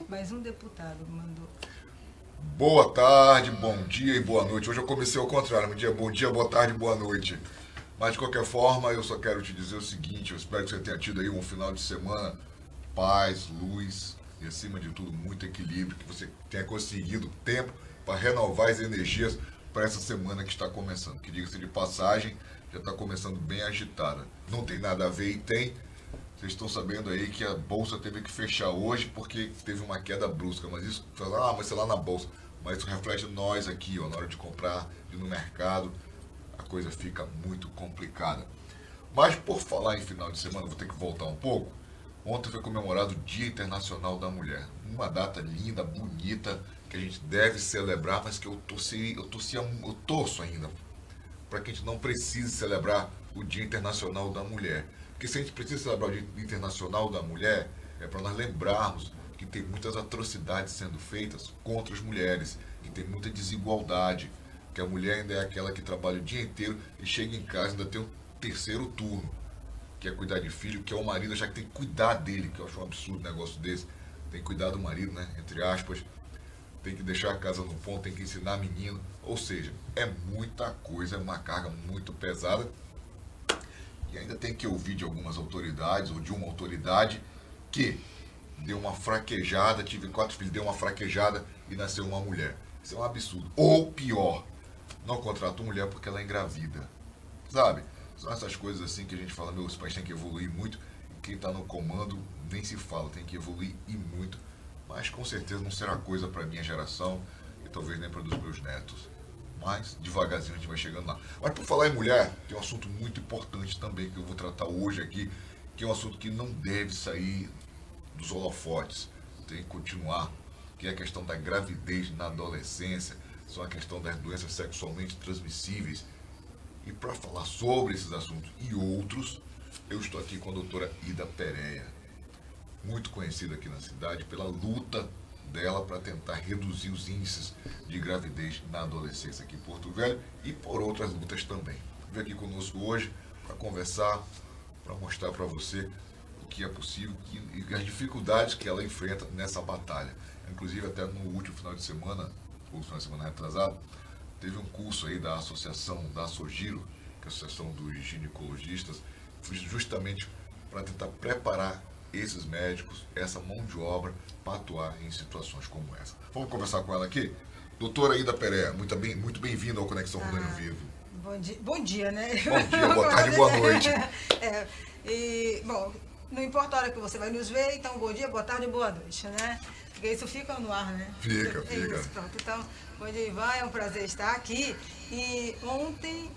Mais um deputado mandou. Boa tarde, bom dia e boa noite. Hoje eu comecei ao contrário, bom dia, boa tarde, boa noite. Mas de qualquer forma, eu só quero te dizer o seguinte, eu espero que você tenha tido aí um final de semana, paz, luz e acima de tudo muito equilíbrio, que você tenha conseguido tempo para renovar as energias para essa semana que está começando. Que diga-se de passagem, já está começando bem agitada. Não tem nada a ver e tem. Vocês estão sabendo aí que a bolsa teve que fechar hoje porque teve uma queda brusca, mas isso, mas sei lá na bolsa, mas isso reflete nós aqui, ó, na hora de comprar, de ir no mercado, a coisa fica muito complicada. Mas por falar em final de semana, vou ter que voltar um pouco. Ontem foi comemorado o Dia Internacional da Mulher, uma data linda, bonita, que a gente deve celebrar, mas que eu torço ainda para que a gente não precise celebrar o Dia Internacional da Mulher. Porque se a gente precisa celebrar o Dia Internacional da Mulher, é para nós lembrarmos que tem muitas atrocidades sendo feitas contra as mulheres, que tem muita desigualdade, que a mulher ainda é aquela que trabalha o dia inteiro e chega em casa e ainda tem um terceiro turno, que é cuidar de filho, que é o marido, já que tem que cuidar dele, que eu acho um absurdo um negócio desse. Tem que cuidar do marido, né? Entre aspas. Tem que deixar a casa no ponto, tem que ensinar menino. Ou seja, é muita coisa, é uma carga muito pesada. E ainda tem que ouvir de algumas autoridades, ou de uma autoridade, que deu uma fraquejada, tive 4 filhos, deu uma fraquejada e nasceu uma mulher. Isso é um absurdo. Ou pior, não contratou mulher porque ela é engravida. Sabe? São essas coisas assim que a gente fala, meus pais têm que evoluir muito. E quem está no comando nem se fala, tem que evoluir e muito. Mas com certeza não será coisa para a minha geração e talvez nem para dos meus netos. Mas devagarzinho a gente vai chegando lá. Mas por falar em mulher, tem um assunto muito importante também que eu vou tratar hoje aqui, que é um assunto que não deve sair dos holofotes, tem que continuar, que é a questão da gravidez na adolescência, são a questão das doenças sexualmente transmissíveis. E para falar sobre esses assuntos e outros, eu estou aqui com a doutora Ida Pereira, muito conhecida aqui na cidade pela luta dela para tentar reduzir os índices de gravidez na adolescência aqui em Porto Velho e por outras lutas também. Veio aqui conosco hoje para conversar, para mostrar para você o que é possível e as dificuldades que ela enfrenta nessa batalha. Inclusive até no último final de semana, ou final de semana retrasado, teve um curso aí da associação, da Assogiro, que é a Associação dos Ginecologistas, justamente para tentar preparar esses médicos, essa mão de obra, para atuar em situações como essa. Vamos conversar com ela aqui? Doutora Ida Pereira, muito bem-vinda ao Conexão Rondônia Vivo. Bom dia, né? Bom dia, boa tarde, boa noite. Bom, não importa a hora que você vai nos ver, então bom dia, boa tarde, boa noite, né? Porque isso fica no ar, né? Fica. Isso, pronto. Então, bom dia, Ivan, é um prazer estar aqui. E ontem,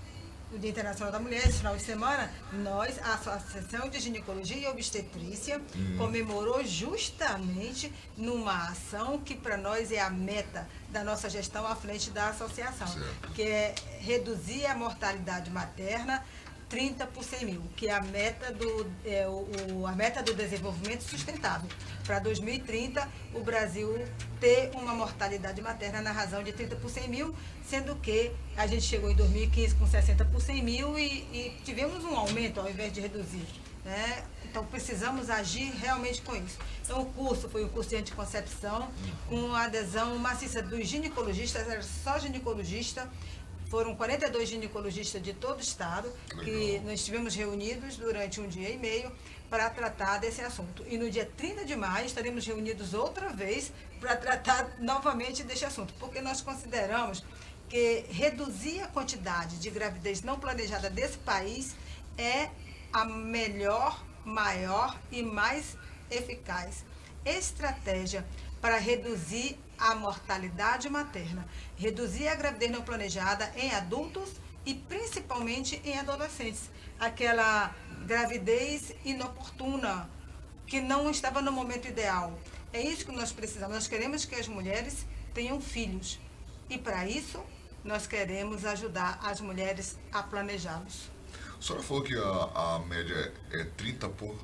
no Dia Internacional da Mulher, esse final de semana, nós, a Associação de Ginecologia e Obstetrícia, comemorou justamente numa ação que para nós é a meta da nossa gestão à frente da associação, certo, que é reduzir a mortalidade materna 30 por 100 mil, que é a meta a meta do desenvolvimento sustentável. Para 2030, o Brasil ter uma mortalidade materna na razão de 30 por 100 mil, sendo que a gente chegou em 2015 com 60 por 100 mil e tivemos um aumento ao invés de reduzir, né? Então precisamos agir realmente com isso. Então o curso foi um curso de anticoncepção com adesão maciça dos ginecologistas, era só ginecologista. Foram 42 ginecologistas de todo o estado que nós estivemos reunidos durante um dia e meio para tratar desse assunto. E no dia 30 de maio estaremos reunidos outra vez para tratar novamente desse assunto, porque nós consideramos que reduzir a quantidade de gravidez não planejada desse país é a melhor, maior e mais eficaz estratégia para reduzir a mortalidade materna, reduzir a gravidez não planejada em adultos e principalmente em adolescentes. Aquela gravidez inoportuna, que não estava no momento ideal. É isso que nós precisamos. Nós queremos que as mulheres tenham filhos. E para isso, nós queremos ajudar as mulheres a planejá-los. A senhora falou que a média é 30 por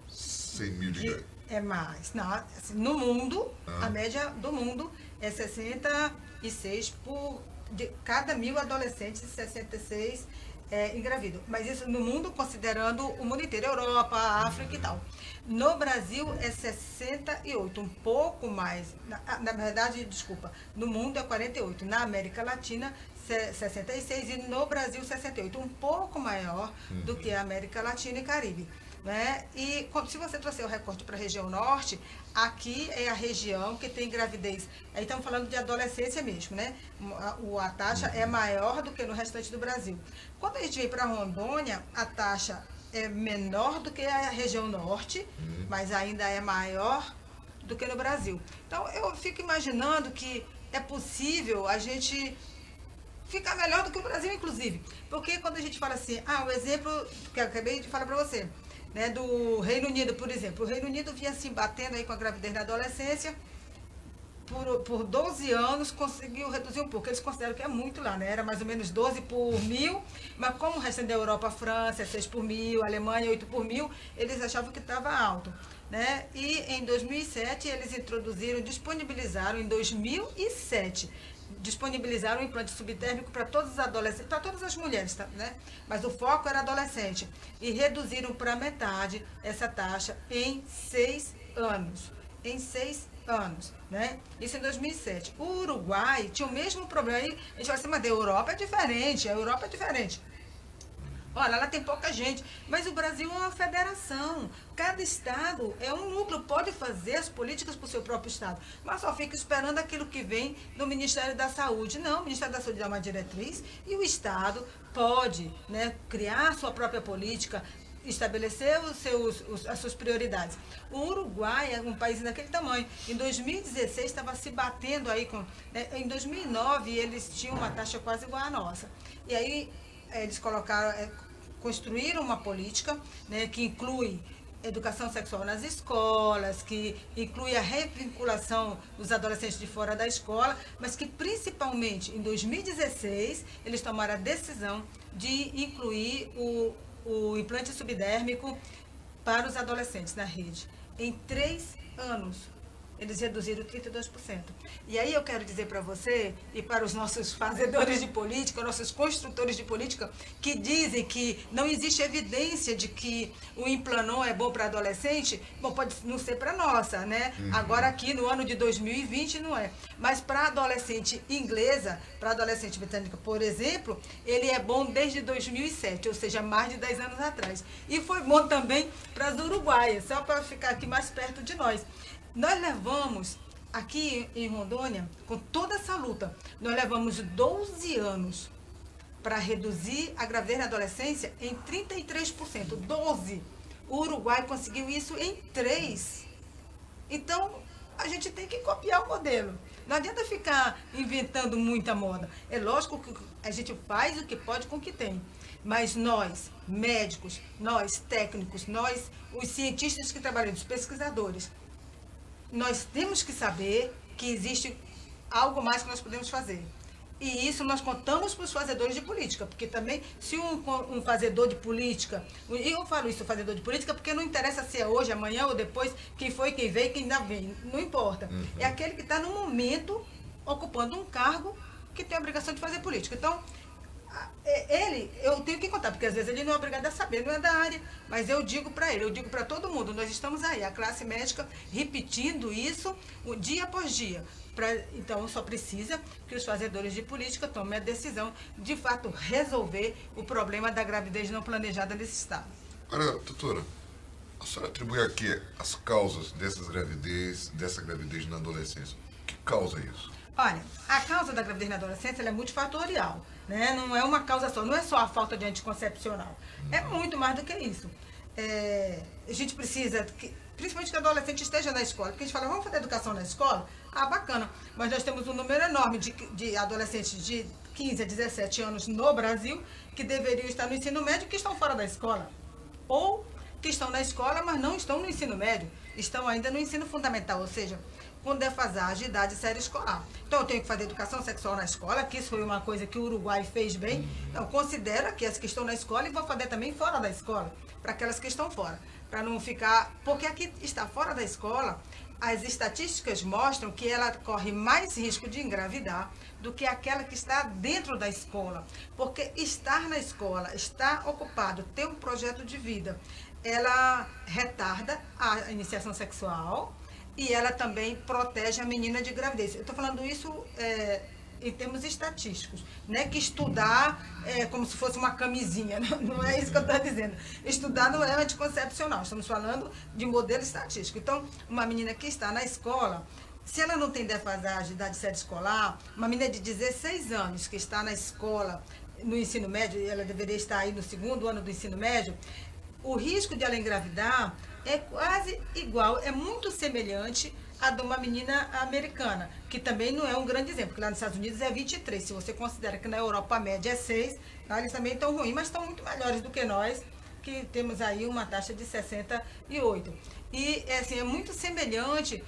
100 mil de... É mais. Não, assim, no mundo, a média do mundo é 66 por... De cada 1.000 adolescentes, 66 engravidam. Mas isso no mundo, considerando o mundo inteiro, Europa, África e tal. No Brasil é 68, um pouco mais. Na verdade, desculpa, no mundo é 48. Na América Latina, 66 e no Brasil 68, um pouco maior do que a América Latina e Caribe. Né? E se você trouxer o recorte para a região norte, aqui é a região que tem gravidez. Aí estamos falando de adolescência mesmo, né? A taxa é maior do que no restante do Brasil. Quando a gente vem para Rondônia, a taxa é menor do que a região norte, mas ainda é maior do que no Brasil. Então eu fico imaginando que é possível a gente ficar melhor do que o Brasil, inclusive. Porque quando a gente fala assim, o exemplo que eu acabei de falar para você, né, do Reino Unido, por exemplo. O Reino Unido vinha se batendo aí com a gravidez na adolescência, por 12 anos conseguiu reduzir um pouco. Eles consideram que é muito lá, né? Era mais ou menos 12 por mil, mas como o resto da Europa, a França, 6 por mil, a Alemanha, 8 por mil, eles achavam que estava alto. Né? E em 2007 eles disponibilizaram em 2007, disponibilizaram o implante subtérmico para todos os adolescentes, para todas as mulheres, tá, né? Mas o foco era adolescente. E reduziram para metade essa taxa em 6 anos. Em 6 anos, né? Isso em 2007. O Uruguai tinha o mesmo problema. Aí a gente fala assim, mas a Europa é diferente, a Europa é diferente. Olha, lá tem pouca gente, mas o Brasil é uma federação. Cada estado é um núcleo, pode fazer as políticas para o seu próprio estado, mas só fica esperando aquilo que vem do Ministério da Saúde. Não, o Ministério da Saúde dá uma diretriz e o estado pode, né, criar a sua própria política, estabelecer as suas prioridades. O Uruguai é um país daquele tamanho. Em 2016 estava se batendo aí com... Né, em 2009 eles tinham uma taxa quase igual à nossa. E aí eles construíram uma política, né, que inclui educação sexual nas escolas, que inclui a revinculação dos adolescentes de fora da escola, mas que principalmente em 2016 eles tomaram a decisão de incluir o implante subdérmico para os adolescentes na rede. Em 3 anos, eles reduziram 32%. E aí eu quero dizer para você e para os nossos fazedores de política, nossos construtores de política, que dizem que não existe evidência de que o Implanon é bom para adolescente, bom, pode não ser para nossa, né? Agora aqui no ano de 2020 não é. Mas para adolescente inglesa, para adolescente britânica, por exemplo, ele é bom desde 2007, ou seja, mais de 10 anos atrás. E foi bom também para as uruguaias, só para ficar aqui mais perto de nós. Nós levamos, aqui em Rondônia, com toda essa luta, nós levamos 12 anos para reduzir a gravidez na adolescência em 33%. 12. O Uruguai conseguiu isso em 3. Então, a gente tem que copiar o modelo. Não adianta ficar inventando muita moda. É lógico que a gente faz o que pode com o que tem. Mas nós, médicos, nós, técnicos, nós, os cientistas que trabalham, os pesquisadores, nós temos que saber que existe algo mais que nós podemos fazer. E isso nós contamos para os fazedores de política, porque também, se um fazedor de política, e eu falo isso, fazedor de política, porque não interessa se é hoje, amanhã ou depois, quem foi, quem veio, quem ainda vem, não importa. É aquele que está no momento ocupando um cargo que tem a obrigação de fazer política. Então, eu tenho que contar, porque às vezes ele não é obrigado a saber, não é da área, mas eu digo para ele, eu digo para todo mundo, nós estamos aí, a classe médica, repetindo isso dia após dia. Então, só precisa que os fazedores de política tomem a decisão de, fato, resolver o problema da gravidez não planejada nesse estado. Agora, doutora, a senhora atribui aqui as causas dessa gravidez na adolescência. O que causa isso? Olha, a causa da gravidez na adolescência ela é multifatorial, né? Não é uma causa só, não é só a falta de anticoncepcional. É muito mais do que isso. A gente precisa, principalmente que o adolescente esteja na escola, porque a gente fala, vamos fazer educação na escola? Bacana, mas nós temos um número enorme de adolescentes de 15 a 17 anos no Brasil que deveriam estar no ensino médio que estão fora da escola. Ou que estão na escola, mas não estão no ensino médio, estão ainda no ensino fundamental, ou seja, com defasagem de idade série escolar. Então, eu tenho que fazer educação sexual na escola, que isso foi uma coisa que o Uruguai fez bem. Então, considera que as que estão na escola e vou fazer também fora da escola, para aquelas que estão fora, para não ficar... Porque aqui está fora da escola, as estatísticas mostram que ela corre mais risco de engravidar do que aquela que está dentro da escola. Porque estar na escola, estar ocupado, ter um projeto de vida, ela retarda a iniciação sexual e ela também protege a menina de gravidez. Eu estou falando isso em termos estatísticos, né? Que estudar é como se fosse uma camisinha, não é isso que eu estou dizendo. Estudar não é anticoncepcional, estamos falando de modelo estatístico. Então, uma menina que está na escola, se ela não tem defasagem de idade séria escolar, uma menina de 16 anos que está na escola, no ensino médio, ela deveria estar aí no 2º ano do ensino médio, o risco de ela engravidar é quase igual, é muito semelhante à de uma menina americana, que também não é um grande exemplo, porque lá nos Estados Unidos é 23, se você considera que na Europa a média é 6, lá eles também estão ruins, mas estão muito melhores do que nós, que temos aí uma taxa de 68. E assim, é muito semelhante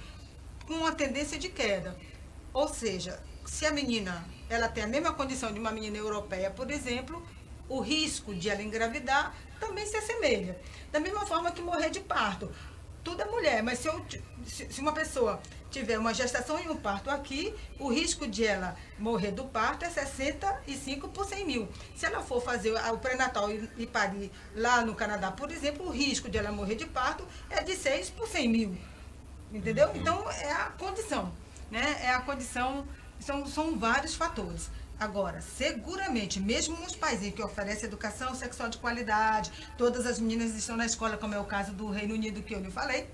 com uma tendência de queda. Ou seja, se a menina ela tem a mesma condição de uma menina europeia, por exemplo, o risco de ela engravidar também se assemelha. Da mesma forma que morrer de parto. Tudo é mulher, mas se uma pessoa tiver uma gestação e um parto aqui, o risco de ela morrer do parto é 65 por 100 mil. Se ela for fazer o pré-natal e parir lá no Canadá, por exemplo, o risco de ela morrer de parto é de 6 por 100 mil. Entendeu? Então, é a condição, né? É a condição, são vários fatores. Agora, seguramente, mesmo nos países que oferecem educação sexual de qualidade, todas as meninas estão na escola, como é o caso do Reino Unido que eu lhe falei,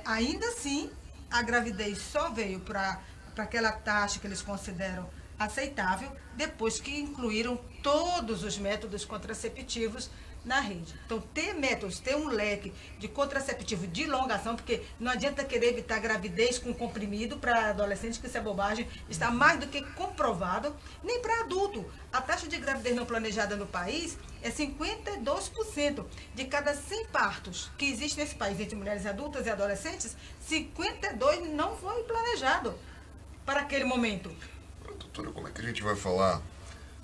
ainda assim, a gravidez só veio para aquela taxa que eles consideram aceitável, depois que incluíram todos os métodos contraceptivos na rede. Então, ter métodos, ter um leque de contraceptivo de longa ação, porque não adianta querer evitar gravidez com comprimido para adolescentes, que isso é bobagem, está mais do que comprovado, nem para adulto. A taxa de gravidez não planejada no país é 52%. De cada 100 partos que existem nesse país entre mulheres adultas e adolescentes, 52 não foi planejado para aquele momento. Doutora, como é que a gente vai falar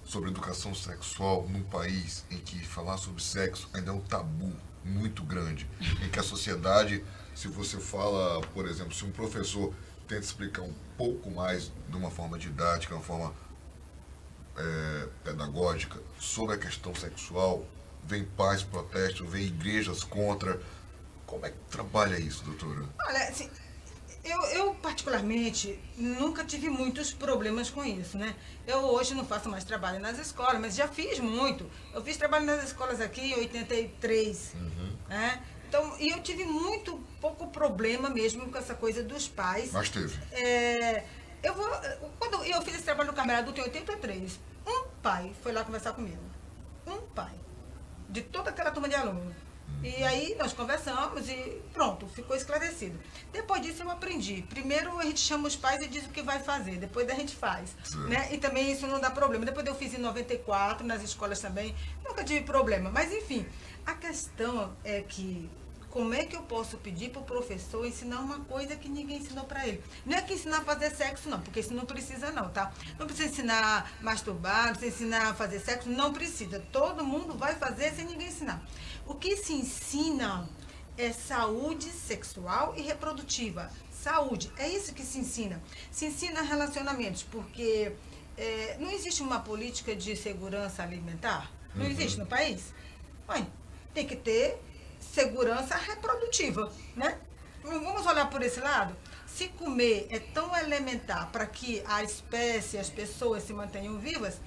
sobre educação sexual num país em que falar sobre sexo ainda é um tabu muito grande, em que a sociedade, se você fala, por exemplo, se um professor tenta explicar um pouco mais de uma forma didática, uma forma pedagógica sobre a questão sexual, vem pais protestam, vem igrejas contra. Como é que trabalha isso, doutora? Olha, assim, eu particularmente nunca tive muitos problemas com isso, né? Eu hoje não faço mais trabalho nas escolas, mas já fiz muito. Eu fiz trabalho nas escolas aqui em 83, né? Então, e eu tive muito pouco problema mesmo com essa coisa dos pais. Mas teve. Quando eu fiz esse trabalho no Carmelo Adulto em 83, um pai foi lá conversar comigo. Um pai. De toda aquela turma de alunos. E aí nós conversamos e pronto, ficou esclarecido. Depois disso eu aprendi. Primeiro a gente chama os pais e diz o que vai fazer, depois a gente faz. Né? E também isso não dá problema. Depois eu fiz em 94, nas escolas também, nunca tive problema. Mas enfim, a questão é que como é que eu posso pedir para o professor ensinar uma coisa que ninguém ensinou para ele? Não é que ensinar a fazer sexo, não, porque isso não precisa não, tá? Não precisa ensinar a masturbar, não precisa ensinar a fazer sexo, não precisa. Todo mundo vai fazer sem ninguém ensinar. O que se ensina é saúde sexual e reprodutiva. Saúde, é isso que se ensina. Se ensina relacionamentos, porque não existe uma política de segurança alimentar. Não existe no país. Mãe, tem que ter segurança reprodutiva, né? Vamos olhar por esse lado? Se comer é tão elementar para que a espécie, as pessoas se mantenham vivas,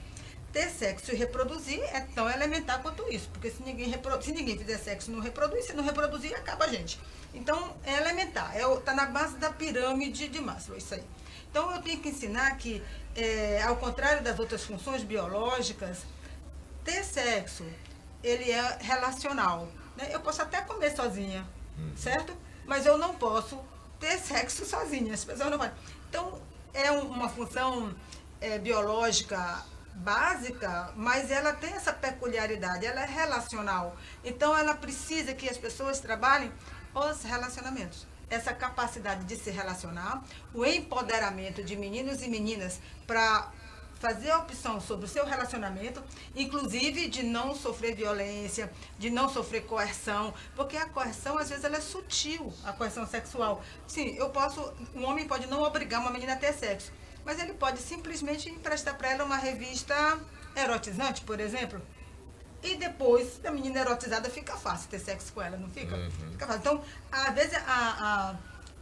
ter sexo e reproduzir é tão elementar quanto isso, porque se ninguém fizer sexo e não reproduz, se não reproduzir, acaba a gente. Então, é elementar, está na base da pirâmide de Maslow, isso aí. Então, eu tenho que ensinar que, ao contrário das outras funções biológicas, ter sexo, ele é relacional. Né? Eu posso até comer sozinha, certo? Mas eu não posso ter sexo sozinha, as pessoas não podem. Então, é uma função biológica básica, mas ela tem essa peculiaridade, ela é relacional. Então, ela precisa que as pessoas trabalhem os relacionamentos. Essa capacidade de se relacionar, o empoderamento de meninos e meninas para fazer a opção sobre o seu relacionamento, inclusive de não sofrer violência, de não sofrer coerção, porque a coerção, às vezes, ela é sutil, a coerção sexual. Sim, um homem pode não obrigar uma menina a ter sexo, mas ele pode simplesmente emprestar para ela uma revista erotizante, por exemplo, e depois da menina erotizada fica fácil ter sexo com ela, não fica? Fica fácil. Então, às vezes,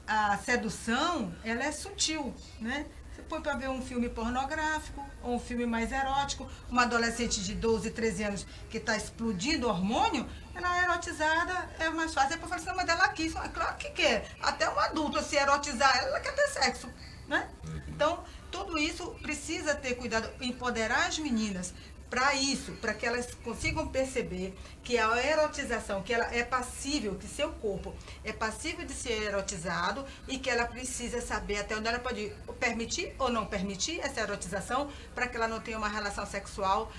a sedução, ela é sutil, né? Você põe para ver um filme pornográfico, ou um filme mais erótico, uma adolescente de 12, 13 anos que está explodindo hormônio, ela é erotizada, é mais fácil. Depois fala assim, não, mas ela quis. É claro que quer. Até um adulto, se erotizar, ela quer ter sexo, né? Então, tudo isso precisa ter cuidado, empoderar as meninas para isso, para que elas consigam perceber que a erotização, que ela é passível, que seu corpo é passível de ser erotizado e que ela precisa saber até onde ela pode permitir ou não permitir essa erotização para que ela não tenha uma relação sexual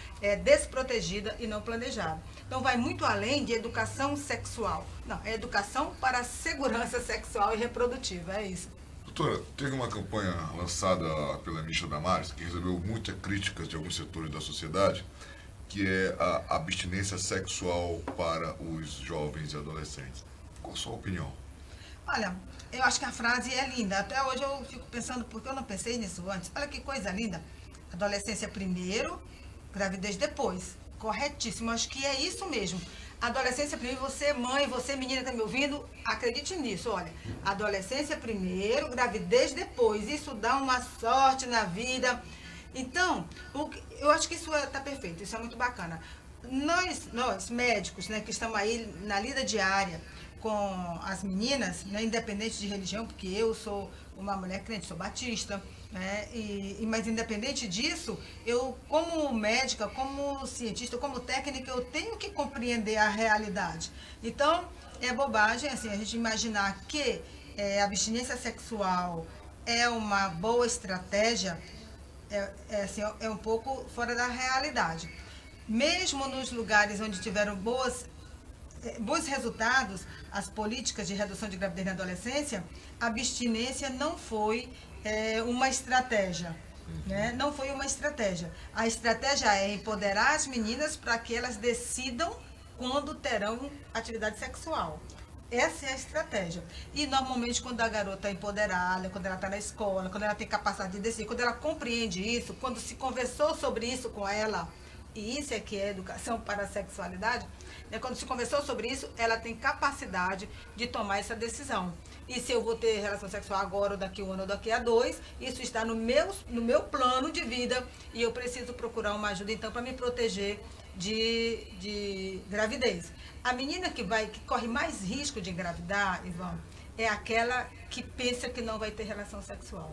desprotegida e não planejada. Então vai muito além de educação sexual. Não, é educação para a segurança sexual e reprodutiva, é isso. Doutora, teve uma campanha lançada pela ministra Damares, que recebeu muitas críticas de alguns setores da sociedade, que é a abstinência sexual para os jovens e adolescentes. Qual a sua opinião? Olha, eu acho que a frase é linda. Até hoje eu fico pensando, porque eu não pensei nisso antes. Olha que coisa linda. Adolescência primeiro, gravidez depois. Corretíssimo, acho que é isso mesmo. Adolescência primeiro, você mãe, você menina está me ouvindo, acredite nisso, olha. Adolescência primeiro, gravidez depois. Isso dá uma sorte na vida. Então, eu acho que isso está perfeito, isso é muito bacana. Nós médicos, né, que estamos aí na lida diária com as meninas, né, independente de religião, porque eu sou uma mulher crente, sou batista, né, mas independente disso, eu como médica, como cientista, como técnica, eu tenho que compreender a realidade. Então, é bobagem assim, a gente imaginar que a abstinência sexual é uma boa estratégia, é um pouco fora da realidade. Mesmo nos lugares onde tiveram bons resultados, as políticas de redução de gravidez na adolescência, a abstinência não foi uma estratégia. Né? Não foi uma estratégia. A estratégia é empoderar as meninas para que elas decidam quando terão atividade sexual. Essa é a estratégia. E normalmente quando a garota é empoderada, quando ela está na escola, quando ela tem capacidade de decidir, quando ela compreende isso, quando se conversou sobre isso com ela, e isso é que é educação para a sexualidade, né? Quando se conversou sobre isso, ela tem capacidade de tomar essa decisão. E se eu vou ter relação sexual agora, ou daqui a 1 ano, ou daqui a 2, isso está no meu plano de vida e eu preciso procurar uma ajuda, então, para me proteger de gravidez. A menina que corre mais risco de engravidar, Ivan, é aquela que pensa que não vai ter relação sexual.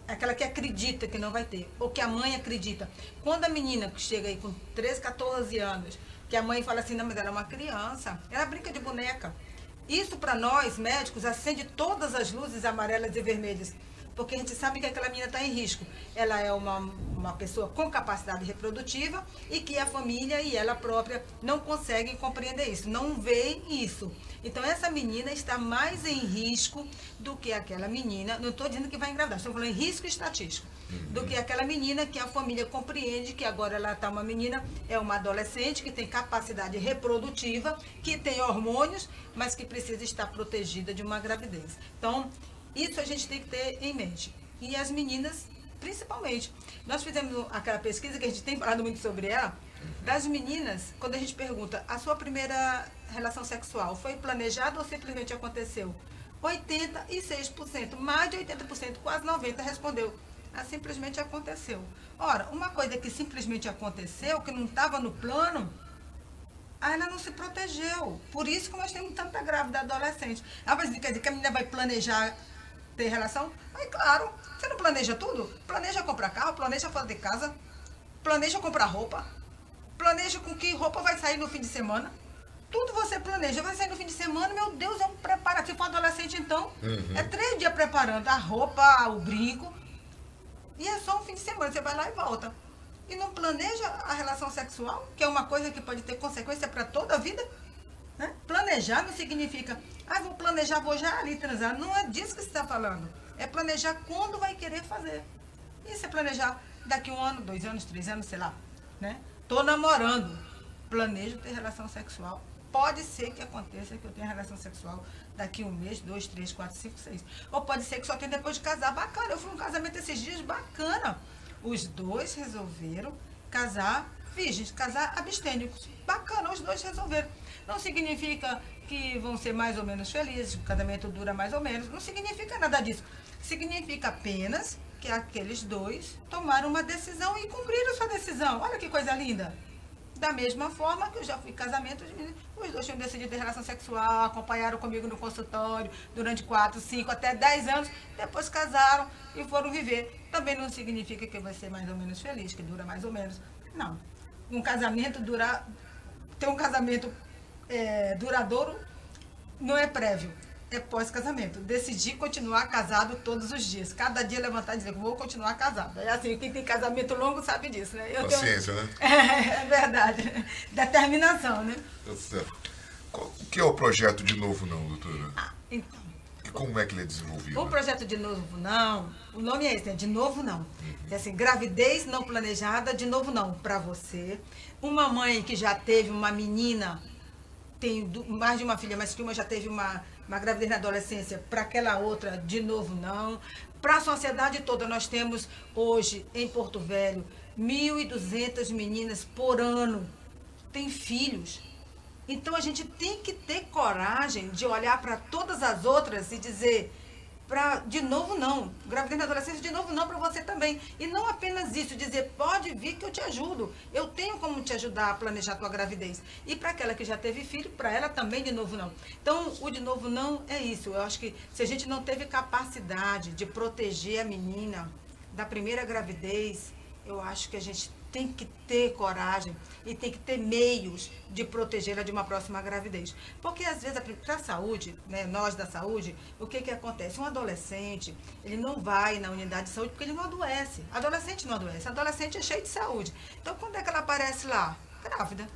Aquela que acredita que não vai ter, ou que a mãe acredita. Quando a menina que chega aí com 13, 14 anos, que a mãe fala assim, não, mas ela é uma criança, ela brinca de boneca. Isso para nós, médicos, acende todas as luzes amarelas e vermelhas, porque a gente sabe que aquela menina está em risco. Ela é uma pessoa com capacidade reprodutiva e que a família e ela própria não conseguem compreender isso, não veem isso. Então, essa menina está mais em risco do que aquela menina, não estou dizendo que vai engravidar, estou falando em risco estatístico, do que aquela menina que a família compreende que agora ela está uma menina, é uma adolescente que tem capacidade reprodutiva, que tem hormônios, mas que precisa estar protegida de uma gravidez. Então, isso a gente tem que ter em mente. E as meninas, principalmente. Nós fizemos aquela pesquisa que a gente tem falado muito sobre ela, das meninas, quando a gente pergunta, a sua primeira relação sexual foi planejada ou simplesmente aconteceu? 86%, mais de 80%, quase 90% respondeu. Simplesmente aconteceu. Ora, uma coisa que simplesmente aconteceu, que não estava no plano, ela não se protegeu. Por isso que nós temos tanta grávida adolescente. Mas quer dizer que a menina vai planejar ter relação? Aí, claro, você não planeja tudo? Planeja comprar carro, planeja fazer casa, planeja comprar roupa, planeja com que roupa vai sair no fim de semana. Tudo você planeja, vai sair no fim de semana, meu Deus, é um preparativo para adolescente, então. É 3 dias preparando a roupa, o brinco, e é só um fim de semana, você vai lá e volta. E não planeja a relação sexual, que é uma coisa que pode ter consequência para toda a vida. Né? Planejar não significa, vou planejar, vou já ali transar. Não é disso que você está falando. É planejar quando vai querer fazer. Isso é planejar daqui 1 ano, 2 anos, 3 anos, sei lá, né? Tô namorando, planejo ter relação sexual. Pode ser que aconteça que eu tenha relação sexual daqui 1 mês, 2, 3, 4, 5, 6. Ou pode ser que só tenha depois de casar. Bacana, eu fui num casamento esses dias, bacana. Os dois resolveram casar virgens, casar abstêmicos. Bacana, os dois resolveram. Não significa que vão ser mais ou menos felizes, o casamento dura mais ou menos. Não significa nada disso. Significa apenas que aqueles dois tomaram uma decisão e cumpriram sua decisão. Olha que coisa linda. Da mesma forma que eu já fui em casamento, os dois tinham decidido ter relação sexual, acompanharam comigo no consultório durante 4, 5, até 10 anos, depois casaram e foram viver. Também não significa que vai ser mais ou menos feliz, que dura mais ou menos. Não. Um casamento ter um casamento duradouro não é prévio, é pós-casamento. Decidir continuar casado todos os dias. Cada dia levantar e dizer, vou continuar casado. É assim, quem tem casamento longo sabe disso, né? Paciência, né? É verdade. Determinação, né? Tá certo. O que é o projeto De Novo Não, doutora? Então, E como é que ele é desenvolvido? o projeto De Novo Não, o nome é esse, né? De Novo Não. É assim, gravidez não planejada, de novo não, para você. Uma mãe que já teve uma menina, tem mais de uma filha, mas que uma já teve uma gravidez na adolescência, para aquela outra, de novo não. Para a sociedade toda, nós temos hoje, em Porto Velho, 1.200 meninas por ano têm filhos. Então, a gente tem que ter coragem de olhar para todas as outras e dizer, de novo não, gravidez na adolescência, de novo não para você também. E não apenas isso, dizer, pode vir que eu te ajudo, eu tenho como te ajudar a planejar a tua gravidez. E para aquela que já teve filho, para ela também de novo não. Então, o de novo não é isso. Eu acho que se a gente não teve capacidade de proteger a menina da primeira gravidez, eu acho que a gente tem que ter coragem e tem que ter meios de protegê-la de uma próxima gravidez. Porque, às vezes, para a saúde, né, nós da saúde, o que acontece? Um adolescente, ele não vai na unidade de saúde porque ele não adoece. Adolescente não adoece. Adolescente é cheio de saúde. Então, quando é que ela aparece lá? Grávida.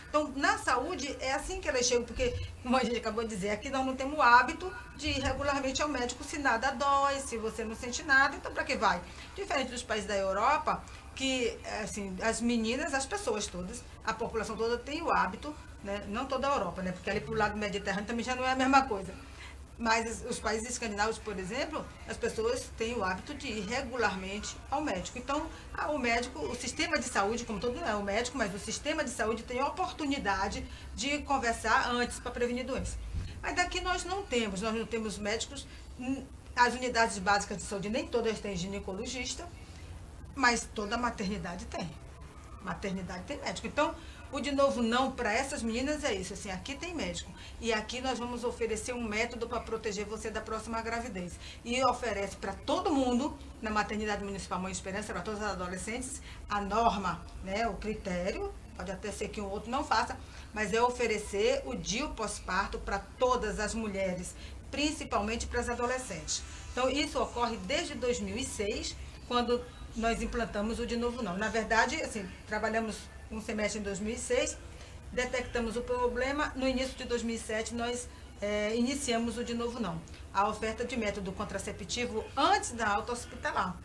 Então, na saúde, é assim que elas chegam, porque, como a gente acabou de dizer, aqui nós não temos o hábito de ir regularmente ao médico se nada dói, se você não sente nada, então para que vai? Diferente dos países da Europa, que, assim, as meninas, as pessoas todas, a população toda tem o hábito, né? Não toda a Europa, né? Porque ali pro lado Mediterrâneo também já não é a mesma coisa. Mas os países escandinavos, por exemplo, as pessoas têm o hábito de ir regularmente ao médico. Então, o médico, o sistema de saúde, como todo, não é o médico, mas o sistema de saúde tem a oportunidade de conversar antes para prevenir doença. Mas daqui nós não temos médicos, as unidades básicas de saúde nem todas têm ginecologista, mas toda maternidade tem. Maternidade tem médico. Então, o de novo não para essas meninas é isso, assim, aqui tem médico. E aqui nós vamos oferecer um método para proteger você da próxima gravidez. E oferece para todo mundo, na maternidade municipal Mãe Esperança, para todas as adolescentes, a norma, né, o critério, pode até ser que um outro não faça, mas é oferecer o DIU pós-parto para todas as mulheres, principalmente para as adolescentes. Então, isso ocorre desde 2006, quando nós implantamos o de novo não. Na verdade, assim, trabalhamos um semestre em 2006, detectamos o problema, no início de 2007 nós iniciamos o de novo não. A oferta de método contraceptivo antes da alta hospitalar.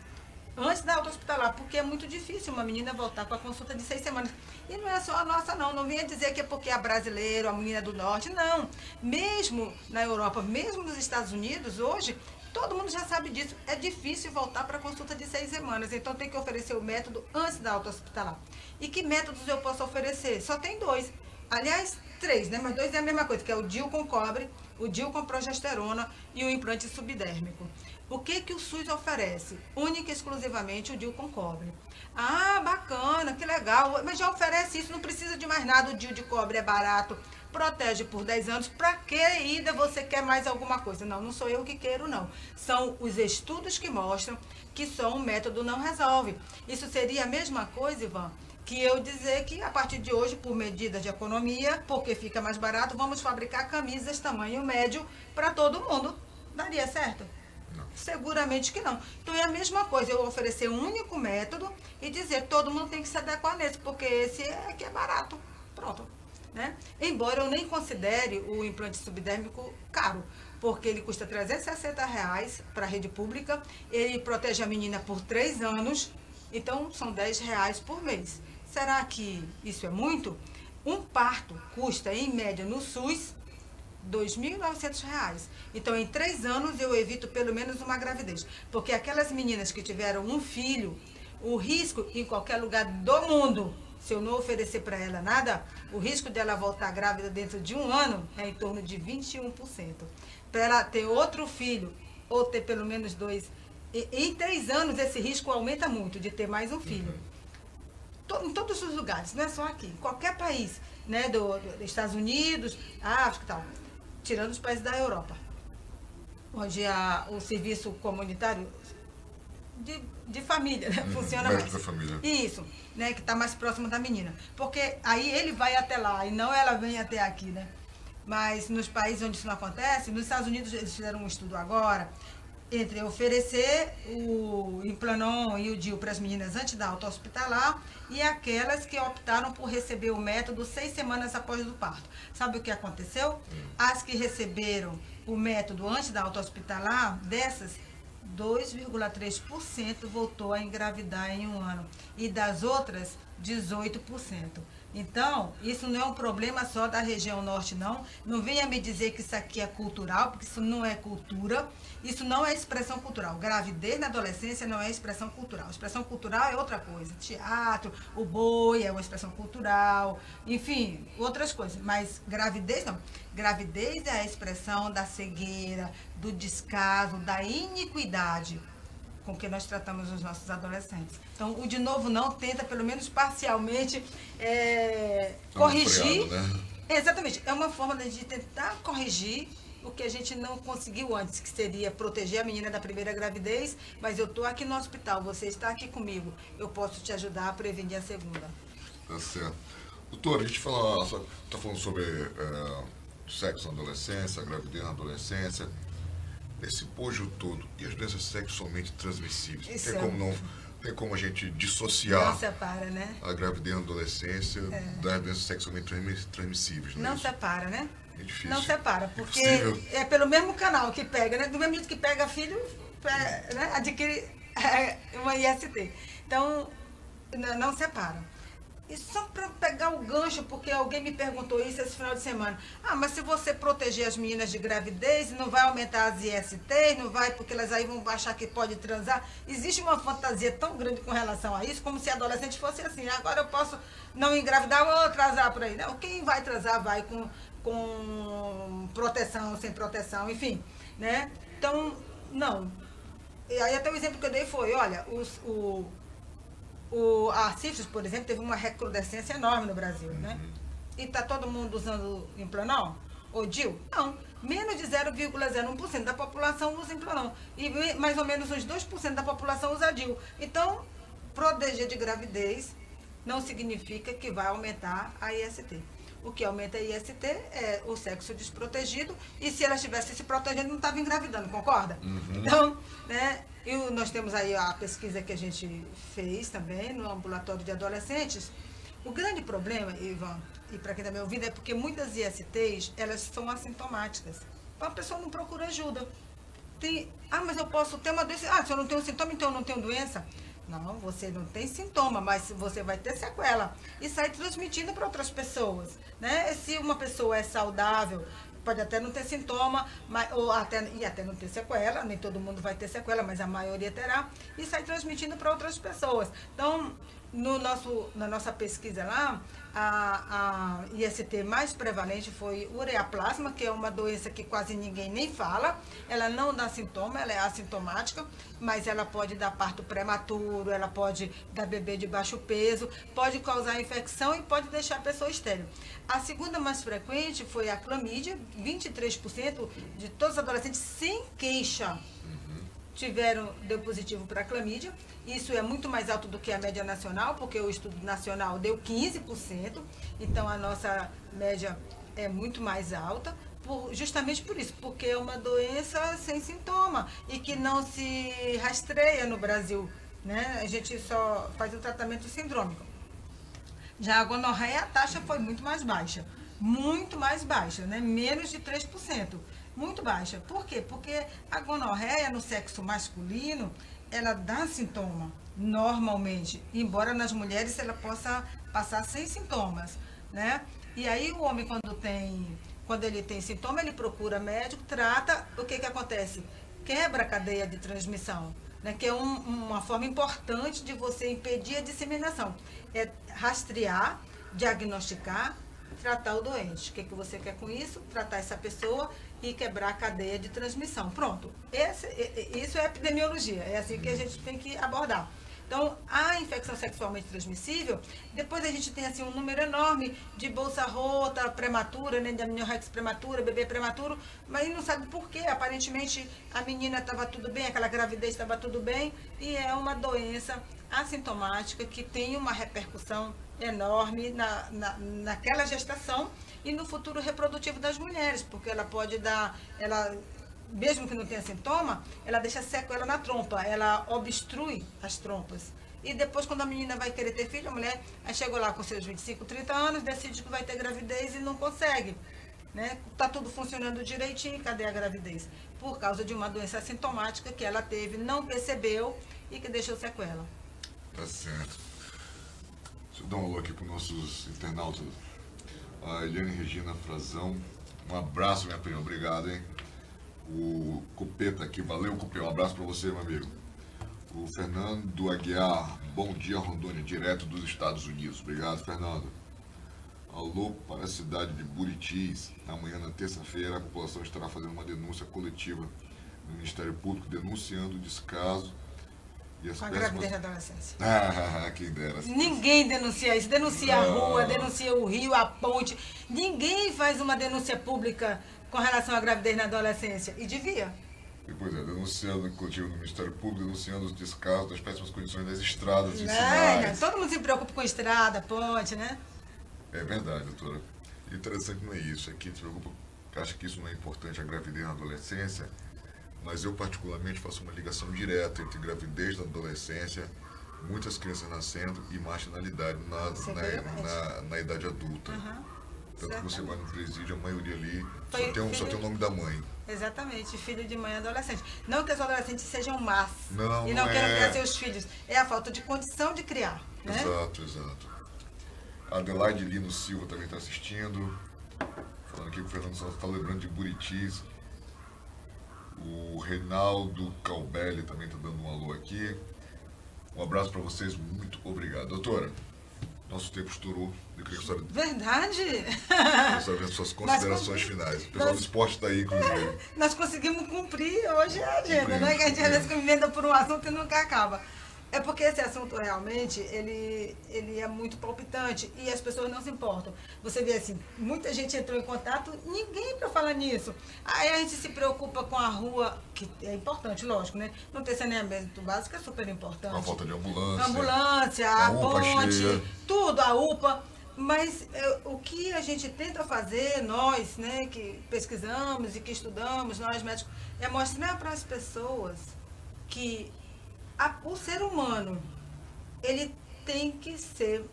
Antes da alta hospitalar, porque é muito difícil uma menina voltar com a consulta de 6 semanas. E não é só a nossa não, não venha dizer que é porque é brasileiro, a menina do norte, não. Mesmo na Europa, mesmo nos Estados Unidos, hoje, todo mundo já sabe disso. É difícil voltar para a consulta de 6 semanas. Então, tem que oferecer o método antes da alta hospitalar. E que métodos eu posso oferecer? Só tem 2. Aliás, 3, né? Mas 2 é a mesma coisa, que é o DIU com cobre, o DIU com progesterona e o implante subdérmico. O que o SUS oferece? Única e exclusivamente o DIU com cobre. Ah, bacana, que legal. Mas já oferece isso, não precisa de mais nada. O DIU de cobre é barato, protege por 10 anos. Para que ainda você quer mais alguma coisa? Não, não sou eu que quero, não. São os estudos que mostram que só um método não resolve. Isso seria a mesma coisa, Ivan, que eu dizer que a partir de hoje, por medidas de economia, porque fica mais barato, vamos fabricar camisas tamanho médio para todo mundo. Daria certo? Não. Seguramente que não. Então é a mesma coisa, eu oferecer um único método e dizer todo mundo tem que se adequar nesse, porque esse é que é barato. Pronto. né? Embora eu nem considere o implante subdérmico caro, porque ele custa R$360 para a rede pública, ele protege a menina por 3 anos, então são R$10 por mês. Será que isso é muito? Um parto custa, em média, no SUS, R$2.900. Então, em 3 anos, eu evito pelo menos uma gravidez. Porque aquelas meninas que tiveram um filho, o risco em qualquer lugar do mundo, se eu não oferecer para ela nada, o risco dela voltar grávida dentro de 1 ano é em torno de 21%. Para ela ter outro filho, ou ter pelo menos 2, em 3 anos esse risco aumenta muito de ter mais um filho. Em todos os lugares, não é só aqui, em qualquer país, né, dos Estados Unidos, África e tal, tirando os países da Europa, onde o serviço comunitário de família, né, funciona mais. Da família. Isso, né, que está mais próximo da menina. Porque aí ele vai até lá e não ela vem até aqui, né? Mas nos países onde isso não acontece, nos Estados Unidos eles fizeram um estudo agora, entre oferecer o Implanon e o DIU para as meninas antes da alta hospitalar e aquelas que optaram por receber o método 6 semanas após o parto. Sabe o que aconteceu? As que receberam o método antes da alta hospitalar, dessas, 2,3% voltou a engravidar em 1 ano. E das outras, 18%. Então, isso não é um problema só da região norte, não. Não venha me dizer que isso aqui é cultural, porque isso não é cultura. Isso não é expressão cultural. Gravidez na adolescência não é expressão cultural. Expressão cultural é outra coisa. Teatro, o boi é uma expressão cultural, enfim, outras coisas. Mas gravidez não. Gravidez é a expressão da cegueira, do descaso, da iniquidade com que nós tratamos os nossos adolescentes. Então, o de novo não tenta, pelo menos parcialmente, corrigir. Né? Exatamente. É uma forma de tentar corrigir o que a gente não conseguiu antes, que seria proteger a menina da primeira gravidez, mas eu estou aqui no hospital, você está aqui comigo, eu posso te ajudar a prevenir a segunda. Tá certo. Doutora, a gente está falando sobre sexo na adolescência, gravidez na adolescência, esse bojo todo e as doenças sexualmente transmissíveis. Tem como a gente dissociar não separa, né? A gravidez na adolescência das doenças sexualmente transmissíveis. Não separa, né? É difícil. Não separa, porque é pelo mesmo canal que pega, né? Do mesmo jeito que pega filho, né? Adquire uma IST. Então, não separa. E só para pegar o gancho, porque alguém me perguntou isso esse final de semana. Ah, mas se você proteger as meninas de gravidez, não vai aumentar as ISTs, não vai, porque elas aí vão achar que pode transar. Existe uma fantasia tão grande com relação a isso, como se a adolescente fosse assim, agora eu posso não engravidar ou transar por aí. Não, quem vai transar vai com proteção, sem proteção, enfim, né? Então, não. E aí até o exemplo que eu dei foi, olha, a sífilis, por exemplo, teve uma recrudescência enorme no Brasil, né? E está todo mundo usando Implanon? Ou DIU? Não. Menos de 0,01% da população usa Implanon. E mais ou menos uns 2% da população usa DIU. Então, proteger de gravidez não significa que vai aumentar a IST. O que aumenta a IST é o sexo desprotegido. E se ela estivesse se protegendo, não estava engravidando, concorda? Então, né? E nós temos aí a pesquisa que a gente fez também no ambulatório de adolescentes. O grande problema, Ivan, e para quem está me ouvindo, é porque muitas ISTs, elas são assintomáticas. Então a pessoa não procura ajuda. Mas eu posso ter uma doença. Se eu não tenho sintoma, então eu não tenho doença. Não, você não tem sintoma, mas você vai ter sequela. E sai transmitindo para outras pessoas, né? Se uma pessoa é saudável, pode até não ter sintoma, e até não ter sequela, nem todo mundo vai ter sequela, mas a maioria terá, e sai transmitindo para outras pessoas. Então, na nossa pesquisa lá, a IST mais prevalente foi ureaplasma, que é uma doença que quase ninguém nem fala. Ela não dá sintoma, ela é assintomática, mas ela pode dar parto prematuro, ela pode dar bebê de baixo peso, pode causar infecção e pode deixar a pessoa estéril. A segunda mais frequente foi a clamídia, 23% de todos os adolescentes sem queixa deu positivo para a clamídia. Isso é muito mais alto do que a média nacional, porque o estudo nacional deu 15%, então a nossa média é muito mais alta, justamente por isso, porque é uma doença sem sintoma e que não se rastreia no Brasil, né? A gente só faz o tratamento sindrômico. Já a gonorreia, a taxa foi muito mais baixa, muito mais baixa, né? Menos de 3%. Muito baixa. Por quê? Porque a gonorreia no sexo masculino, ela dá sintoma, normalmente. Embora nas mulheres ela possa passar sem sintomas, né? E aí o homem, quando ele tem sintoma, ele procura médico, trata, o que acontece? Quebra a cadeia de transmissão, né? Que é uma forma importante de você impedir a disseminação. É rastrear, diagnosticar, tratar o doente. O que você quer com isso? Tratar essa pessoa e quebrar a cadeia de transmissão. Pronto. Isso é epidemiologia. É assim que a gente tem que abordar. Então, a infecção sexualmente transmissível, depois a gente tem assim um número enorme de bolsa rota, prematura, né, de amniorrex prematura, bebê prematuro, mas não sabe por quê. Aparentemente, a menina estava tudo bem, aquela gravidez estava tudo bem, e é uma doença assintomática que tem uma repercussão enorme naquela gestação e no futuro reprodutivo das mulheres, porque ela pode dar, mesmo que não tenha sintoma, ela deixa sequela na trompa, ela obstrui as trompas. E depois, quando a menina vai querer ter filho, a mulher aí chegou lá com seus 25, 30 anos, decide que vai ter gravidez e não consegue. Né? Tá tudo funcionando direitinho, cadê a gravidez? Por causa de uma doença assintomática que ela teve, não percebeu e que deixou sequela. Tá certo. Deixa eu dar um alô aqui para os nossos internautas. A Eliane Regina Frazão. Um abraço, minha prima. Obrigado, hein? O Cupeta aqui. Valeu, Cupeta. Um abraço para você, meu amigo. O Fernando Aguiar. Bom dia, Rondônia. Direto dos Estados Unidos. Obrigado, Fernando. Alô para a cidade de Buritis. Amanhã, na terça-feira, a população estará fazendo uma denúncia coletiva no Ministério Público, denunciando o descaso e as com a gravidez da adolescência. Quem dera. Ninguém denuncia isso. Denuncia a rua, denuncia o rio, a ponte. Ninguém faz uma denúncia pública com relação à gravidez na adolescência. E devia. E, pois é, denunciando, inclusive no Ministério Público, denunciando os descasos das péssimas condições das estradas e sinais. Todo mundo se preocupa com estrada, ponte, né? É verdade, doutora. E interessante não é isso. Aqui se preocupa, acho que isso não é importante, a gravidez na adolescência, mas eu particularmente faço uma ligação direta entre gravidez na adolescência, muitas crianças nascendo e marginalidade na idade adulta. Tanto que você vai no presídio, a maioria ali só tem o nome da mãe. Exatamente, filho de mãe adolescente. Não que os adolescentes sejam más e não é. queiram criar seus filhos. É a falta de condição de criar. Né? Exato. A Adelaide Lino Silva também está assistindo. Falando aqui que o Fernando Santos está lembrando de Buritis. O Reinaldo Calbelli também está dando um alô aqui. Um abraço para vocês, muito obrigado. Doutora, nosso tempo estourou. Eu queria que a senhora... Verdade! Saber suas considerações finais. O pessoal do esporte está aí, inclusive. Nós conseguimos cumprir hoje a agenda, né? Que a gente às vezes emenda por um assunto e nunca acaba. É porque esse assunto realmente, ele é muito palpitante e as pessoas não se importam. Você vê assim, muita gente entrou em contato, ninguém para falar nisso. Aí a gente se preocupa com a rua, que é importante, lógico, né? Não ter saneamento básico é super importante. A falta de ambulância. Ambulância, a ponte, cheia. Tudo, a UPA. Mas o que a gente tenta fazer, nós, né, que pesquisamos e que estudamos, nós médicos, é mostrar para as pessoas que o ser humano, ele tem que ser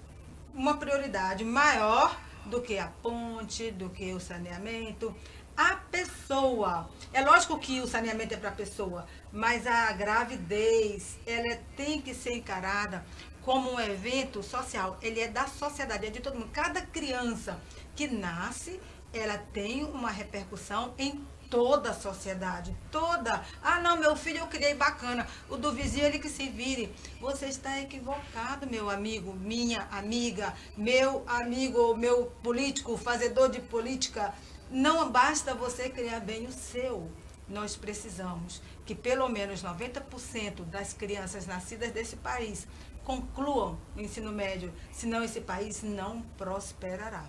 uma prioridade maior do que a ponte, do que o saneamento. A pessoa, é lógico que o saneamento é para a pessoa, mas a gravidez, ela tem que ser encarada como um evento social. Ele é da sociedade, é de todo mundo. Cada criança que nasce, ela tem uma repercussão em toda a sociedade, toda. Não, meu filho eu criei bacana, o do vizinho ele que se vire. Você está equivocado, meu amigo, minha amiga, meu amigo ou meu político, fazedor de política. Não basta você criar bem o seu. Nós precisamos que pelo menos 90% das crianças nascidas desse país concluam o ensino médio, senão esse país não prosperará.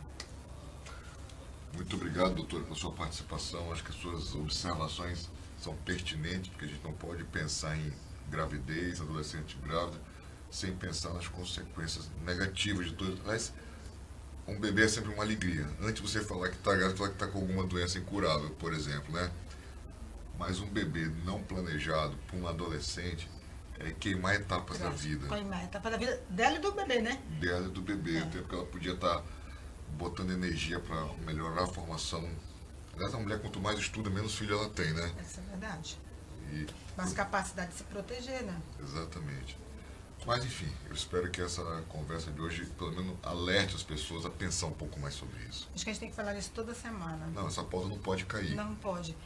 Muito obrigado, doutora, pela sua participação. Acho que as suas observações são pertinentes, porque a gente não pode pensar em gravidez, adolescente grávida, sem pensar nas consequências negativas de tudo. Mas um bebê é sempre uma alegria. Antes de você falar que está grávida, falar que está com alguma doença incurável, por exemplo, né? Mas um bebê não planejado para um adolescente é queimar etapas da vida. Queimar etapas da vida dela e do bebê, né? Dela e do bebê, até porque ela podia estar botando energia para melhorar a formação. Aliás, a mulher, quanto mais estuda, menos filho ela tem, né? Essa é a verdade. E, Mas capacidade de se proteger, né? exatamente. Mas, enfim, eu espero que essa conversa de hoje, pelo menos, alerte as pessoas a pensar um pouco mais sobre isso. Acho que a gente tem que falar isso toda semana. Não, essa pauta não pode cair. Não pode.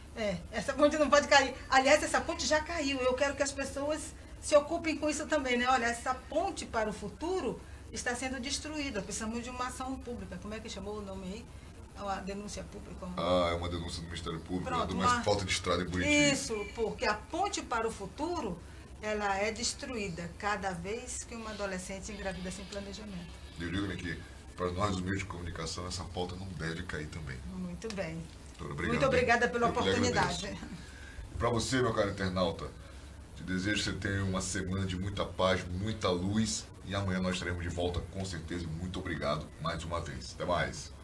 Essa ponte não pode cair. Aliás, essa ponte já caiu. Eu quero que as pessoas se ocupem com isso também, né? Olha, essa ponte para o futuro está sendo destruída. Precisamos de uma ação pública. Como é que chamou o nome aí? A denúncia pública. Ah, é uma denúncia do Ministério Público, Pronto, de uma falta de estrada em Buriti. Isso, porque a ponte para o futuro, ela é destruída cada vez que uma adolescente engravida sem planejamento. Eu digo que, para nós, os meios de comunicação, essa pauta não deve cair também. Muito bem. Doutora, obrigado. Muito obrigada pela Eu que lhe oportunidade. agradeço. Para você, meu caro internauta, te desejo que você tenha uma semana de muita paz, muita luz. E amanhã nós estaremos de volta, com certeza. Muito obrigado mais uma vez. Até mais.